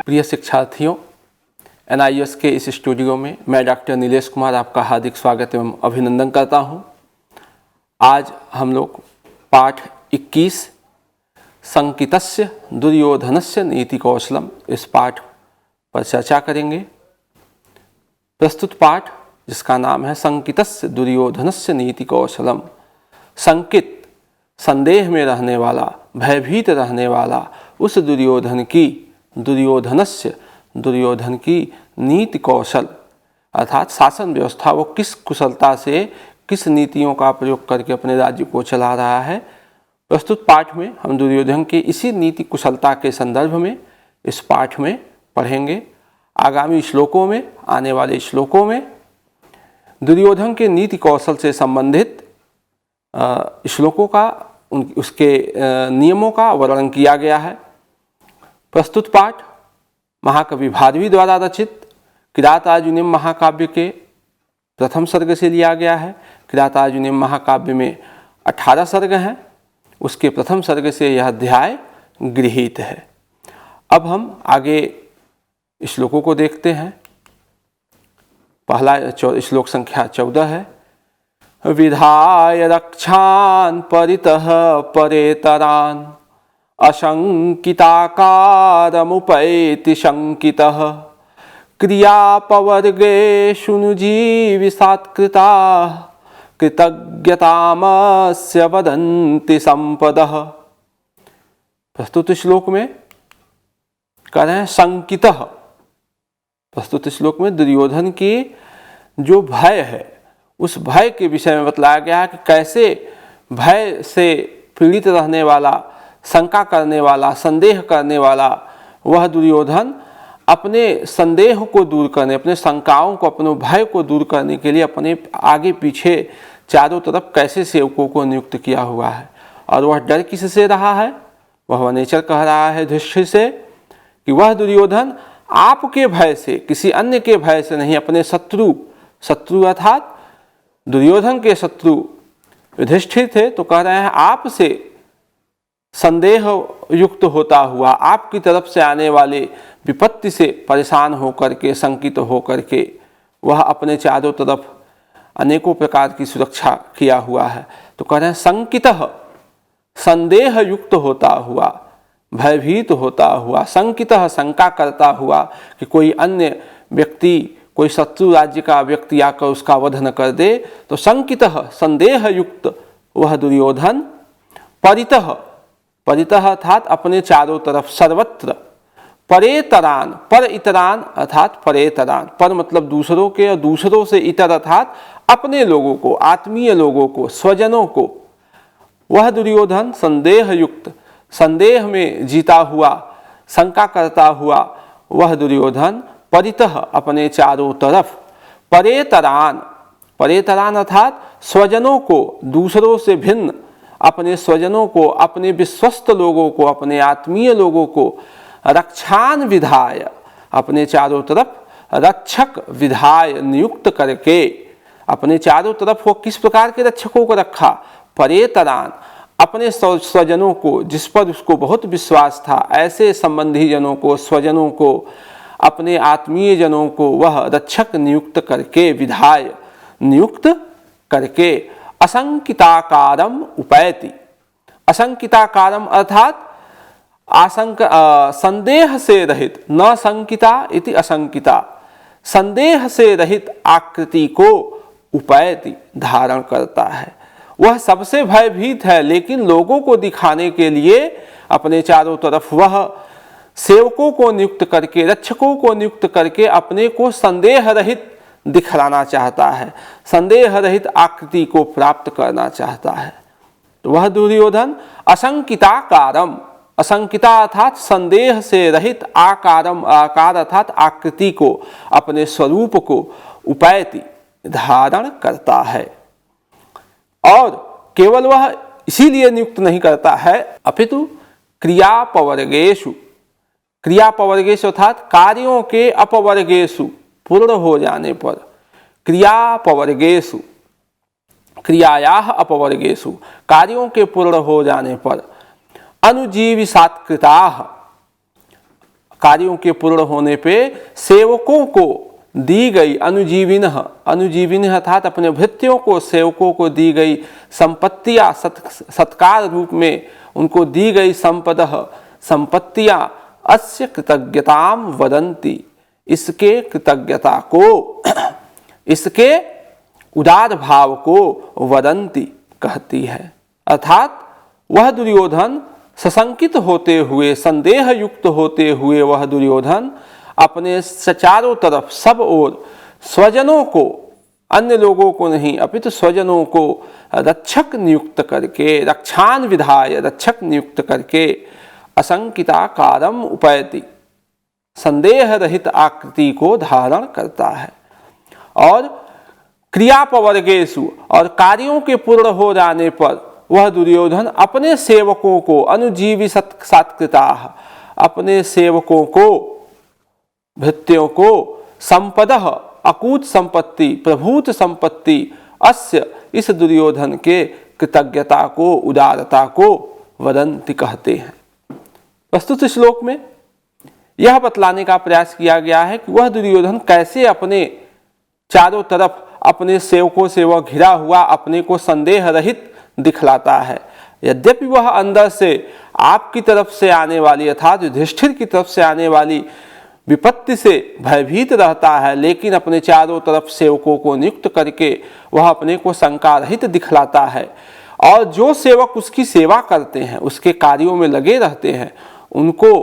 प्रिय शिक्षार्थियों, NIS के इस स्टूडियो में मैं डॉक्टर नीलेश कुमार आपका हार्दिक स्वागत एवं अभिनंदन करता हूं। आज हम लोग पाठ 21 संकितस्य दुर्योधनस्य नीति कौशलम इस पाठ पर चर्चा करेंगे। प्रस्तुत पाठ जिसका नाम है संकितस्य दुर्योधनस्य नीति कौशलम। संकित संदेह में रहने वाला, भयभीत रहने वाला उस दुर्योधन की नीति कौशल अर्थात शासन व्यवस्था, वो किस कुशलता से किस नीतियों का प्रयोग करके अपने राज्य को चला रहा है। प्रस्तुत पाठ में हम दुर्योधन के इसी नीति कुशलता के संदर्भ में इस पाठ में पढ़ेंगे। आगामी श्लोकों में, आने वाले श्लोकों में दुर्योधन के नीति कौशल से संबंधित श्लोकों का, उसके नियमों का वर्णन किया गया है। प्रस्तुत पाठ महाकवि भारवी द्वारा रचित किरातार्जुनीय महाकाव्य के प्रथम सर्ग से लिया गया है। किरातार्जुनीय महाकाव्य में 18 सर्ग हैं, उसके प्रथम सर्ग से यह अध्याय गृहीत है। अब हम आगे श्लोकों को देखते हैं। पहला श्लोक संख्या 14 है। विधाय रक्षान् परितः परेतरान् अशंकिताकारमुपैति शंकितः क्रियापवर्गेषु नुजीविषात्कृताः कृतज्ञतामस्य वदन्ति संपदः। प्रस्तुत श्लोक में कह रहे हैं संकितः। प्रस्तुत श्लोक में दुर्योधन की जो भय है उस भय के विषय में बतलाया गया है कि कैसे भय से पीड़ित रहने वाला, शंका करने वाला, संदेह करने वाला वह दुर्योधन अपने संदेह को दूर करने, अपने शंकाओं को, अपने भय को दूर करने के लिए अपने आगे पीछे चारों तरफ कैसे सेवकों को नियुक्त किया हुआ है। और वह डर किससे रहा है? वह वनेचर कह रहा है युधिष्ठिर से कि वह दुर्योधन आपके भय से, किसी अन्य के भय से नहीं, अपने शत्रु अर्थात दुर्योधन के शत्रु युधिष्ठिर थे तो कह रहे हैं आपसे संदेह युक्त होता हुआ, आपकी तरफ से आने वाले विपत्ति से परेशान होकर के, शंकित होकर के वह अपने चारों तरफ अनेकों प्रकार की सुरक्षा किया हुआ है। तो कह रहे हैं संकितः, संदेह युक्त होता हुआ, भयभीत होता हुआ, संकितः शंका करता हुआ कि कोई अन्य व्यक्ति, कोई शत्रु राज्य का व्यक्ति आकर उसका वध न कर दे। तो संकितः संदेह युक्त वह दुर्योधन परितः अर्थात अपने चारों तरफ, सर्वत्र, परेतरान, पर इतरान अर्थात परेतरान, पर मतलब दूसरों के, और दूसरों से इतर अर्थात अपने लोगों को, आत्मीय लोगों को, स्वजनों को, वह दुर्योधन संदेह युक्त, संदेह में जीता हुआ, शंका करता हुआ वह दुर्योधन परितः अपने चारों तरफ, परेतरान अर्थात स्वजनों को, दूसरों से भिन्न अपने स्वजनों को, अपने विश्वस्त लोगों को, अपने आत्मीय लोगों को रक्षान विधाय, अपने चारों तरफ रक्षक विधाय नियुक्त करके, अपने चारों तरफ वो किस प्रकार के रक्षकों को रखा? परेतरान, अपने स्वजनों को, जिस पर उसको बहुत विश्वास था, ऐसे संबंधी जनों को, स्वजनों को, अपने आत्मीय जनों को वह रक्षक नियुक्त करके, विधाय नियुक्त करके, असंकिताकारम उपैति। असंकिताकारम अर्थात संदेह से रहित, न संकिता इति असंकिता, संदेह से रहित आकृति को उपैति धारण करता है। वह सबसे भयभीत है, लेकिन लोगों को दिखाने के लिए अपने चारों तरफ वह सेवकों को नियुक्त करके, रक्षकों को नियुक्त करके अपने को संदेह रहित दिखलाना चाहता है, संदेह रहित आकृति को प्राप्त करना चाहता है। तो वह दुर्योधन असंकिताकारम, असंकिता अर्थात संदेह से रहित, आकारम आकार अर्थात आकृति को, अपने स्वरूप को उपैति धारण करता है। और केवल वह इसीलिए नियुक्त नहीं करता है, अपितु क्रियापवर्गेषु, क्रियापवर्गेषु अर्थात कार्यों के अपवर्गेषु, पूर्ण हो जाने पर, क्रियापवर्गेषु, क्रियायाः अपवर्गेषु, कार्यों के पूर्ण हो जाने पर, अनुजीविषात्कृताः, कार्यों के पूर्ण होने पे सेवकों को दी गई अनुजीविनः, अनुजीविनः अर्थात अपने भृत्यों को, सेवकों को दी गई संपत्तियां, सत्कार रूप में उनको दी गई संपदः, संपत्तियां अस्य कृतज्ञताम वदन्ति, इसके कृतज्ञता को, इसके उदार भाव को वदन्ति कहती है। अर्थात वह दुर्योधन सशंकित होते हुए, संदेह युक्त होते हुए वह दुर्योधन अपने चारों तरफ सब ओर स्वजनों को, अन्य लोगों को नहीं अपितु स्वजनों को रक्षक नियुक्त करके, रक्षान विधाय, रक्षक नियुक्त करके असंकिताकारम उपैति, संदेह रहित आकृति को धारण करता है। और क्रियापवर्गेषु, और कार्यों के पूर्ण हो जाने पर वह दुर्योधन अपने सेवकों को अनुजीवी सत्कृता, अपने सेवकों को, भृत्यों को संपदः, अकूत संपत्ति, प्रभूत संपत्ति, अस्य, इस दुर्योधन के कृतज्ञता को, उदारता को वदन्ति कहते हैं। प्रस्तुत श्लोक में यह बतलाने का प्रयास किया गया है कि वह दुर्योधन कैसे अपने चारों तरफ अपने सेवकों से वह घिरा हुआ अपने को संदेह रहित दिखलाता है। यद्यपि वह अंदर से आपकी तरफ से आने वाली अर्थात युधिष्ठिर की तरफ से आने वाली विपत्ति से भयभीत रहता है, लेकिन अपने चारों तरफ सेवकों को नियुक्त करके वह अपने को शंका रहित दिखलाता है। और जो सेवक उसकी सेवा करते हैं, उसके कार्यों में लगे रहते हैं, उनको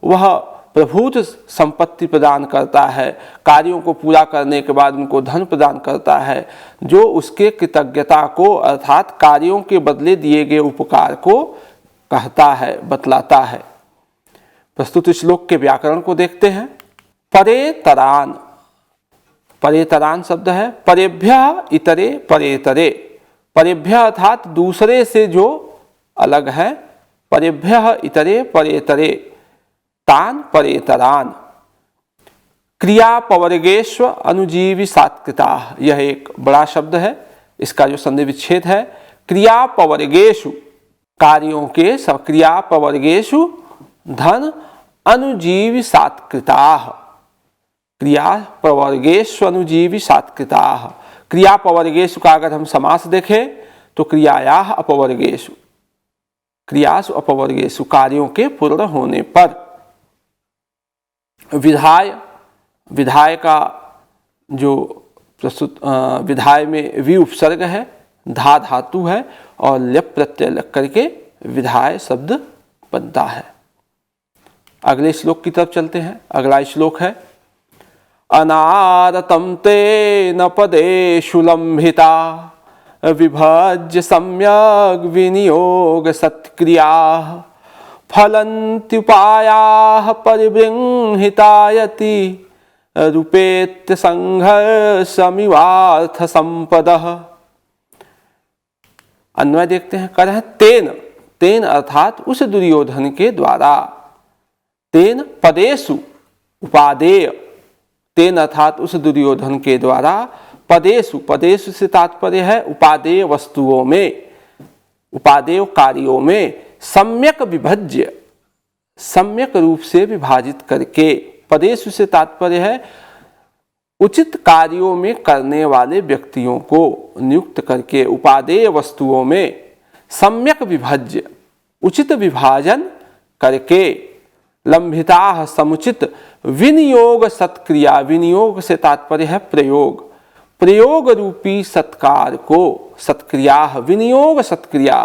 वह प्रभूत संपत्ति प्रदान करता है, कार्यों को पूरा करने के बाद उनको धन प्रदान करता है, जो उसके कृतज्ञता को अर्थात कार्यों के बदले दिए गए उपकार को कहता है, बतलाता है। प्रस्तुत श्लोक के व्याकरण को देखते हैं। परेतरान, परेतरान शब्द है परेभ्य इतरे परेतरे, परेभ्य अर्थात दूसरे से जो अलग है, परेभ्य इतरे परेतरे, तान परेतरान। क्रियापवर्गेष्व अनुजीवी सात्कृता, यह एक बड़ा शब्द है, इसका जो संधि विच्छेद है क्रियापवर्गेषु, कार्यों के क्रियापवर्गेषु धन अनुजीवी सात्कृता, क्रियापवर्गेषु अनुजीवी सात्कृता। क्रियापवर्गेषु का अगर हम समास देखें तो क्रियायाः अपवर्गेषु, क्रियासु अपवर्गेषु, कार्यों के पूर्ण होने पर। विधाय, विधाय का जो प्रस्तुत विधाय में वि उपसर्ग है, धा धातु है और ल्यप प्रत्यय लग करके विधाय शब्द बनता है। अगले श्लोक की तरफ चलते हैं। अगला श्लोक है अनारतं तेन पदेषु लम्भिता विभज्य सम्यग् विनियोग सत्क्रियाः फलन्त्युपायाः परिबृंहितायति रूपेत्य संघर्षमिवार्थ संपदः। अन्वय देखते हैं। कह रहे हैं तेन, तेन अर्थात उस दुर्योधन के द्वारा, तेन पदेषु उपादेय, तेन अर्थात उस दुर्योधन के द्वारा पदेषु, पदेषु से तात्पर्य है उपादेय वस्तुओं में, उपादेय कार्यों में सम्यक विभज्य, सम्यक रूप से विभाजित करके, पदेषु से तात्पर्य है उचित कार्यों में करने वाले व्यक्तियों को नियुक्त करके, उपादेय वस्तुओं में सम्यक विभज्य, उचित विभाजन करके, लंभिता समुचित, विनियोग सत्क्रिया, विनियोग से तात्पर्य है प्रयोग, प्रयोग रूपी सत्कार को, सत्क्रिया, विनियोग सत्क्रिया,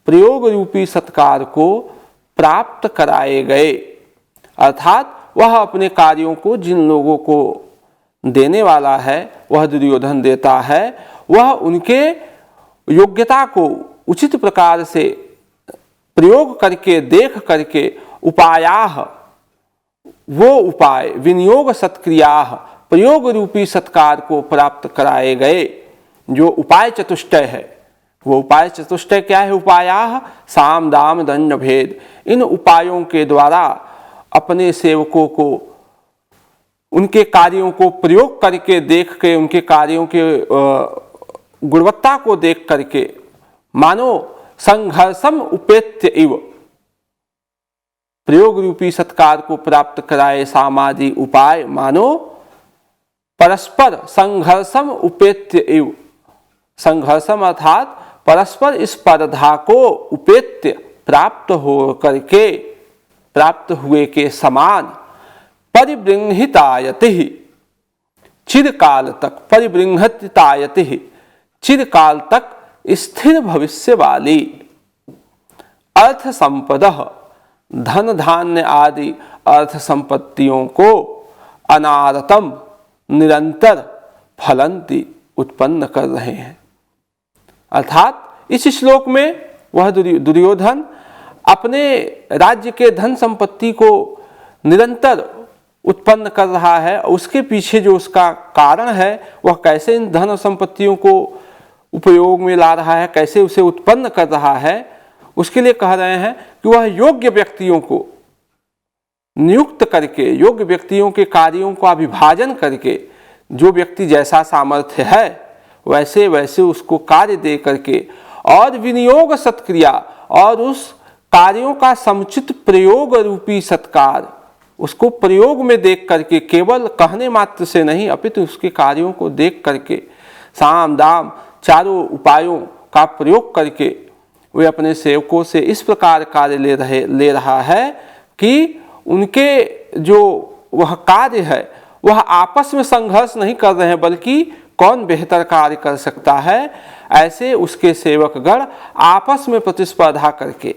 प्रयोग रूपी सत्कार को प्राप्त कराए गए। अर्थात वह अपने कार्यों को जिन लोगों को देने वाला है, वह दुर्योधन देता है, वह उनके योग्यता को उचित प्रकार से प्रयोग करके, देख करके, उपायाः, वो उपाय, विनियोग सत्क्रिया, प्रयोग रूपी सत्कार को प्राप्त कराए गए। जो उपाय चतुष्टय है, वो उपाय चतुष्टय क्या है? उपायाः साम दाम दंड भेद, इन उपायों के द्वारा अपने सेवकों को उनके कार्यों को प्रयोग करके, देख के, उनके कार्यों के गुणवत्ता को देख करके, मानो संघर्षम उपेत्य इव, प्रयोग रूपी सत्कार को प्राप्त कराए सामादि उपाय मानो परस्पर संघर्षम उपेत्य एव, संघर्षम अर्थात परस्पर स्पर्धा को उपेत्य प्राप्त हो करके, प्राप्त हुए के समान परिबृंहितायति, चिरकाल तक, परिबृंहितायति, चिरकाल तक स्थिर भविष्य वाली अर्थ संपदः, धन धान्य आदि अर्थ संपत्तियों को अनारतम निरंतर फलंती उत्पन्न कर रहे हैं। अर्थात इस श्लोक में वह दुर्योधन अपने राज्य के धन संपत्ति को निरंतर उत्पन्न कर रहा है, उसके पीछे जो उसका कारण है वह कैसे इन धन संपत्तियों को उपयोग में ला रहा है, कैसे उसे उत्पन्न कर रहा है, उसके लिए कह रहे हैं कि वह योग्य व्यक्तियों को नियुक्त करके, योग्य व्यक्तियों के कार्यों का विभाजन करके, जो व्यक्ति जैसा सामर्थ्य है वैसे वैसे उसको कार्य दे करके और विनियोग सत्क्रिया और उस कार्यों का समुचित प्रयोग रूपी सत्कार, उसको प्रयोग में देख करके, केवल कहने मात्र से नहीं अपितु उसके कार्यों को देख करके, साम दाम चारों उपायों का प्रयोग करके वे अपने सेवकों से इस प्रकार कार्य ले रहा है कि उनके जो वह कार्य है वह आपस में संघर्ष नहीं कर रहे हैं, बल्कि कौन बेहतर कार्य कर सकता है, ऐसे उसके सेवकगण आपस में प्रतिस्पर्धा करके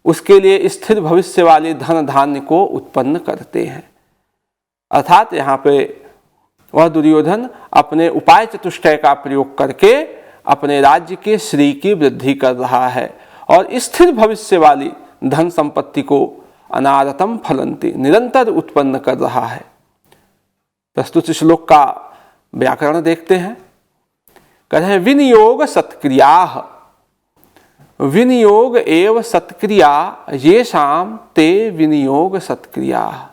उसके लिए स्थिर भविष्य वाले धन धान्य को उत्पन्न करते हैं। अर्थात यहाँ पे वह दुर्योधन अपने उपाय चतुष्टय का प्रयोग करके अपने राज्य के श्री की वृद्धि कर रहा है और स्थिर भविष्य वाली धन संपत्ति को अनारतम फलंती निरंतर उत्पन्न कर रहा है। प्रस्तुत श्लोक का व्याकरण देखते हैं। कहते हैं विनियोग सत्क्रिया, विनियोग एव सत्क्रिया येषाम ते विनियोग सत्क्रिया।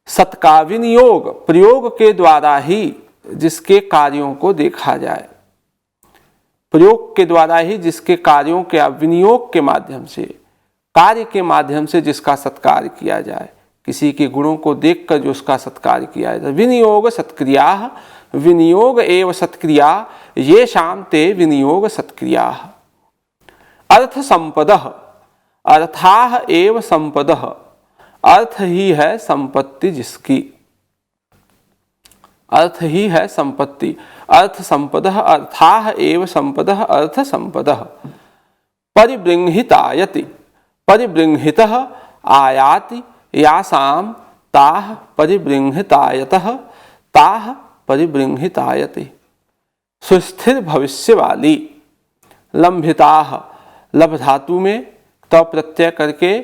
सत का विनियोग प्रयोग के द्वारा ही जिसके कार्यों को देखा जाए, प्रयोग के द्वारा ही जिसके कार्यों के विनियोग के माध्यम से, कार्य के माध्यम से जिसका सत्कार किया जाए, किसी के गुणों को देखकर जो उसका सत्कार किया जाए। विनियोग सत्क्रिया, विनियोग एव सत्क्रिया ये शाम ते विनियोग सत्क्रिया। अर्थ संपदः, अर्थाः एव संपदः, अर्थ ही है संपत्ति जिसकी, अर्थ ही है संपत्ति। अर्थ संपदः अर्थाः एव संपदः अर्थ संपदः। परिबृंहितायति, परिबृंहितः आयाति यासाम ताः परिबृंहितायतः ताः परिबृंहितायति। सुस्थिर भविष्य वाली। लंभिताः, लभ धातु में त प्रत्यय करके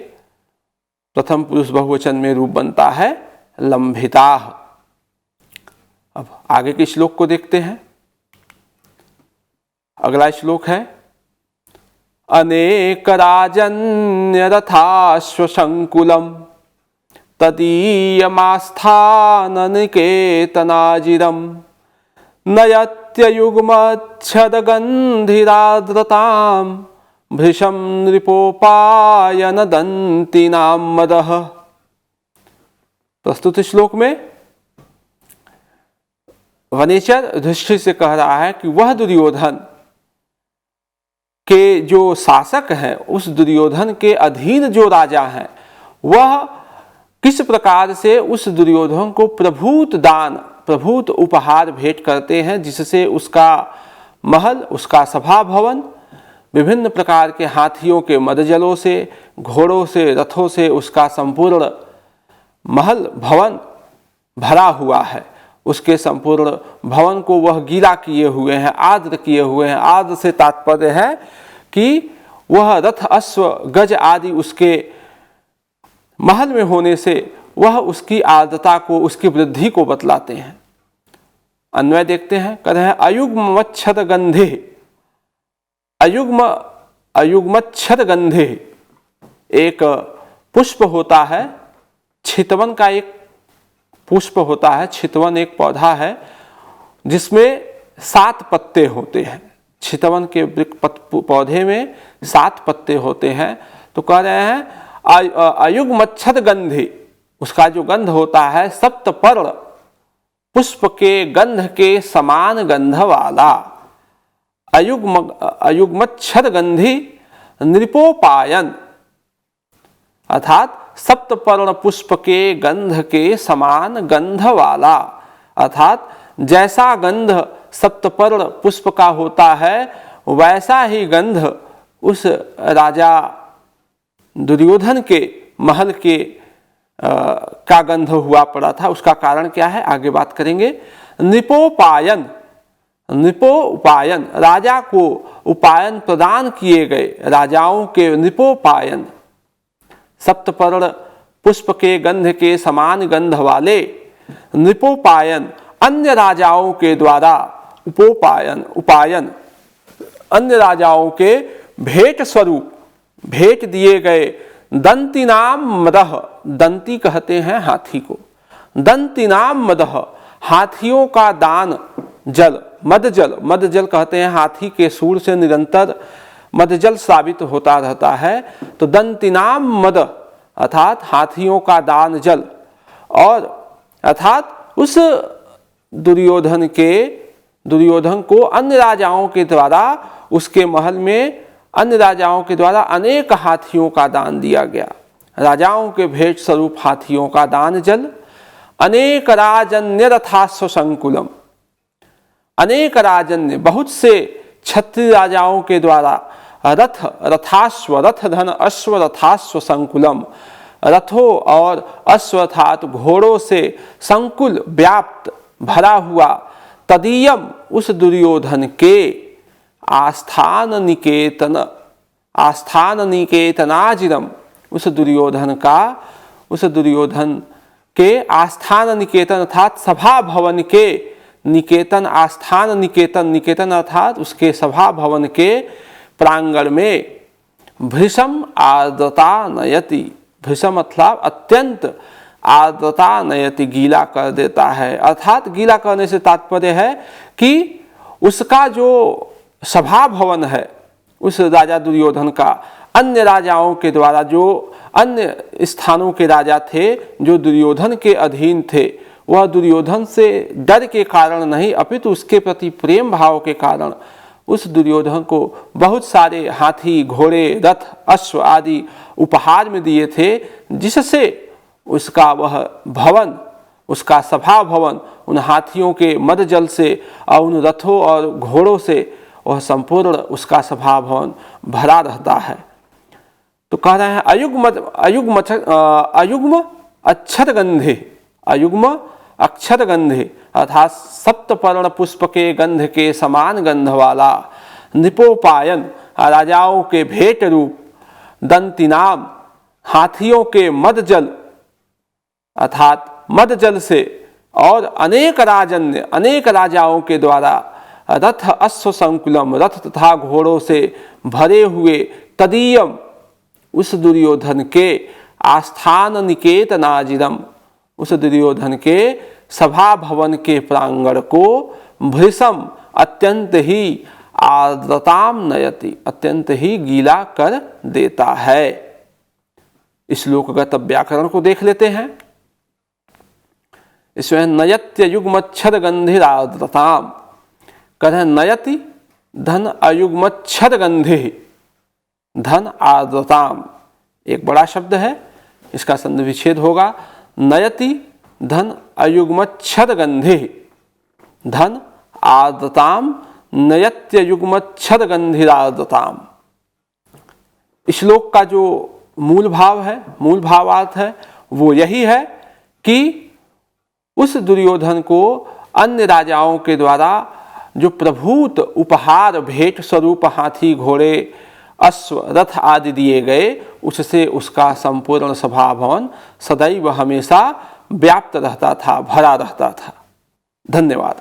प्रथम पुरुष बहुवचन में रूप बनता है लंभिताः। अब आगे के श्लोक को देखते हैं। अगला श्लोक है अनेक राजन्य रथाश्वशंकुलम तदीयमास्थाननिकेतनाजिरम नयत्ययुग्मच्छदगन्धिराद्रतां भृशं नृपोपायनदन्ति नामदः। प्रस्तुत श्लोक में वनेचर युधिष्ठिर से कह रहा है कि वह दुर्योधन के जो शासक हैं, उस दुर्योधन के अधीन जो राजा हैं, वह किस प्रकार से उस दुर्योधन को प्रभूत दान, प्रभूत उपहार भेंट करते हैं, जिससे उसका महल, उसका सभा भवन विभिन्न प्रकार के हाथियों के मदजलों से, घोड़ों से, रथों से उसका संपूर्ण महल भवन भरा हुआ है। उसके संपूर्ण भवन को वह गीला किए हुए हैं, आर्द्र किए हुए हैं। आर्द्र से तात्पर्य है कि वह रथ, अश्व, गज आदि उसके महल में होने से वह उसकी आर्द्रता को, उसकी वृद्धि को बतलाते हैं। अन्वय देखते हैं। कहते हैं अयुग्मच्छद गंधे, अयुग्मच्छद गंधे एक पुष्प होता है, छितवन का एक पुष्प होता है। छितवन एक पौधा है जिसमें 7 पत्ते होते हैं। छितवन के पौधे में 7 पत्ते होते हैं। तो कह रहे हैं अयुग्मच्छद गंधे, उसका जो गंध होता है सप्तपर्ण पुष्प के गंध के समान गंध वाला। अयुग्मच्छद गंधी नृपोपायन, अर्थात सप्तपर्ण पुष्प के गंध के समान गंध वाला, अर्थात जैसा गंध सप्तपर्ण पुष्प का होता है वैसा ही गंध उस राजा दुर्योधन के महल के का गंध हुआ पड़ा था। उसका कारण क्या है आगे बात करेंगे। नृपोपायन, नृपोपायन राजा को उपायन प्रदान किए गए, राजाओं के नृपोपायन, सप्तपर्ण पुष्प के गंध के समान गंध वाले नृपोपायन, अन्य राजाओं के द्वारा उपोपायन उपायन, अन्य राजाओं के भेंट स्वरूप भेंट दिए गए दंती नाम मदह, दंती कहते हैं हाथी को, दंती नाम मदह हाथियों का दान जल, मदजल, मदजल कहते हैं हाथी के सूर से निरंतर मदजल साबित होता रहता है, तो दंती नाम मद अर्थात हाथियों का दान जल, और अर्थात उस दुर्योधन को अन्य राजाओं के द्वारा उसके महल में अन्य राजाओं के द्वारा अनेक हाथियों का दान दिया गया। राजाओं के भेंट स्वरूप हाथियों का दान जल, अनेक राजन्य रथाश्व संकुलम, अनेक राजन्य बहुत से क्षत्रिय राजाओं के द्वारा रथ, रथाश्व, रथ धन अश्व रथाश्व संकुलम, रथों और अश्व अर्थात घोड़ों से संकुल व्याप्त भरा हुआ, तदीयम उस दुर्योधन के आस्थान निकेतन, आस्थान निकेतनाजिरम, उस दुर्योधन के आस्थान निकेतन अर्थात सभा भवन के निकेतन, आस्थान निकेतन, निकेतन अर्थात उसके सभा भवन के प्रांगण में भृशम आर्द्रता नयति, भृशम अर्थात अत्यंत आर्द्रता नयति गीला कर देता है, अर्थात गीला करने से तात्पर्य है कि उसका जो सभा भवन है उस राजा दुर्योधन का, अन्य राजाओं के द्वारा जो अन्य स्थानों के राजा थे जो दुर्योधन के अधीन थे, वह दुर्योधन से डर के कारण नहीं अपितु उसके प्रति प्रेम भाव के कारण उस दुर्योधन को बहुत सारे हाथी, घोड़े, रथ, अश्व आदि उपहार में दिए थे, जिससे उसका वह भवन, उसका सभा भवन उन हाथियों के मद जल से और उन रथों और घोड़ों से वह संपूर्ण उसका सभा भवन भरा रहता है। तो कह रहे हैं अयुग्म अक्षत गंधे, अयुग्म अक्षत गंधे अर्थात सप्तपर्ण पुष्प के गंध के समान गंध वाला, नृपोपायन राजाओं के भेंट रूप, दंतिनाम हाथियों के मद जल अर्थात मद जल से, और अनेक राजन्य अनेक राजाओं के द्वारा रथ अश्व संकुलम रथ तथा घोड़ों से भरे हुए, तदीयम उस दुर्योधन के आस्थान निकेतनाजिरम, उस दुर्योधन के सभा भवन के प्रांगण को भृशम अत्यंत ही आर्द्रताम नयति, अत्यंत ही गीला कर देता है। इस श्लोकगत व्याकरण को देख लेते हैं। इसमें नयत्य युग्मच्छद गंधिर आर्द्रताम, कह नयति धन अयुग्मच्छद गंधि धन आर्द्रताम, एक बड़ा शब्द है, इसका संधि विच्छेद होगा। नयति धन अयुग्मच्छद गंधि धन आर्द्रताम, नयत्य युग्मच्छद गंधिर आर्द्रताम। श्लोक का जो मूल भाव है, मूल भावार्थ है, वो यही है कि उस दुर्योधन को अन्य राजाओं के द्वारा जो प्रभूत उपहार भेंट स्वरूप हाथी, घोड़े, अश्व, रथ आदि दिए गए, उससे उसका संपूर्ण सभा भवन सदैव हमेशा व्याप्त रहता था, भरा रहता था। धन्यवाद।